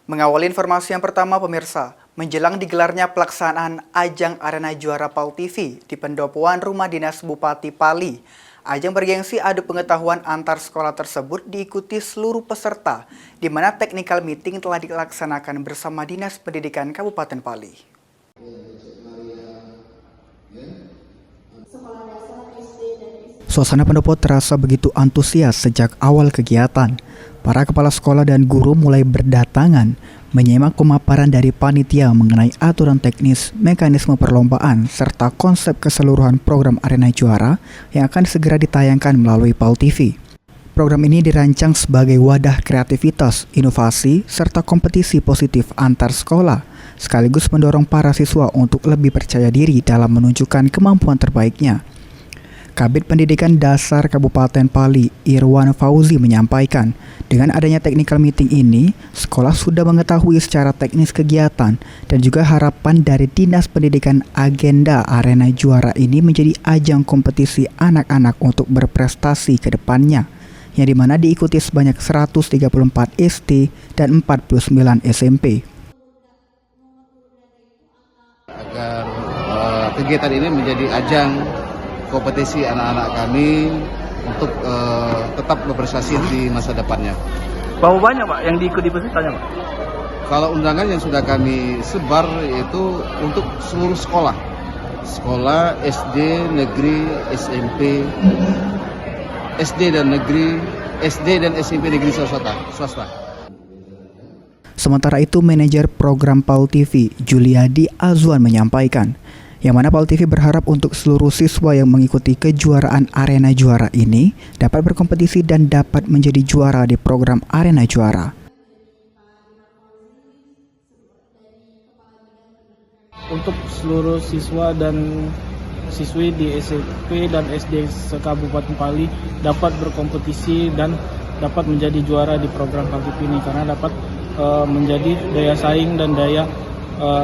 Mengawali informasi yang pertama, pemirsa, menjelang digelarnya pelaksanaan Ajang Arena Juara PAL TV di pendopoan Rumah Dinas Bupati Pali. Ajang bergengsi adu pengetahuan antar sekolah tersebut diikuti seluruh peserta, di mana technical meeting telah dilaksanakan bersama Dinas Pendidikan Kabupaten Pali. Suasana pendopo terasa begitu antusias sejak awal kegiatan. Para kepala sekolah dan guru mulai berdatangan menyimak pemaparan dari panitia mengenai aturan teknis, mekanisme perlombaan, serta konsep keseluruhan program Arena Juara yang akan segera ditayangkan melalui PAL TV. Program ini dirancang sebagai wadah kreativitas, inovasi, serta kompetisi positif antar sekolah, sekaligus mendorong para siswa untuk lebih percaya diri dalam menunjukkan kemampuan terbaiknya. Kabid Pendidikan Dasar Kabupaten Pali, Irwan Fauzi menyampaikan, dengan adanya technical meeting ini, sekolah sudah mengetahui secara teknis kegiatan dan juga harapan dari Dinas Pendidikan agenda Arena Juara ini menjadi ajang kompetisi anak-anak untuk berprestasi ke depannya, yang dimana diikuti sebanyak 134 SD dan 49 SMP. Agar kegiatan ini menjadi ajang kompetisi anak-anak kami untuk tetap berprestasi di masa depannya. Berapa banyak Pak yang diikuti pesertanya Pak? Kalau undangan yang sudah kami sebar itu untuk seluruh sekolah. Sekolah SD, negeri, SMP, SD dan negeri, SD dan SMP negeri swasta. Sementara itu, manajer program PAL TV, Juliadi Azwan menyampaikan, yang mana PAL TV berharap untuk seluruh siswa yang mengikuti kejuaraan Arena Juara ini dapat berkompetisi dan dapat menjadi juara di program Arena Juara. Untuk seluruh siswa dan siswi di SMP dan SD se-Kabupaten Pali dapat berkompetisi dan dapat menjadi juara di program PAL TV ini karena dapat menjadi daya saing dan daya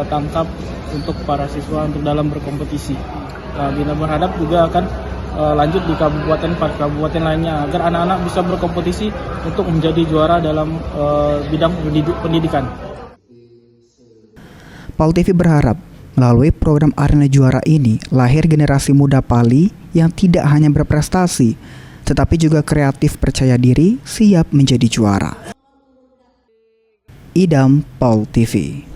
tangkap untuk para siswa untuk dalam berkompetisi. Kita berharap juga akan lanjut di kabupaten lainnya agar anak-anak bisa berkompetisi untuk menjadi juara dalam bidang pendidikan. PAL TV berharap melalui program Arena Juara ini lahir generasi muda Pali yang tidak hanya berprestasi, tetapi juga kreatif, percaya diri, siap menjadi juara. Idam, PAL TV.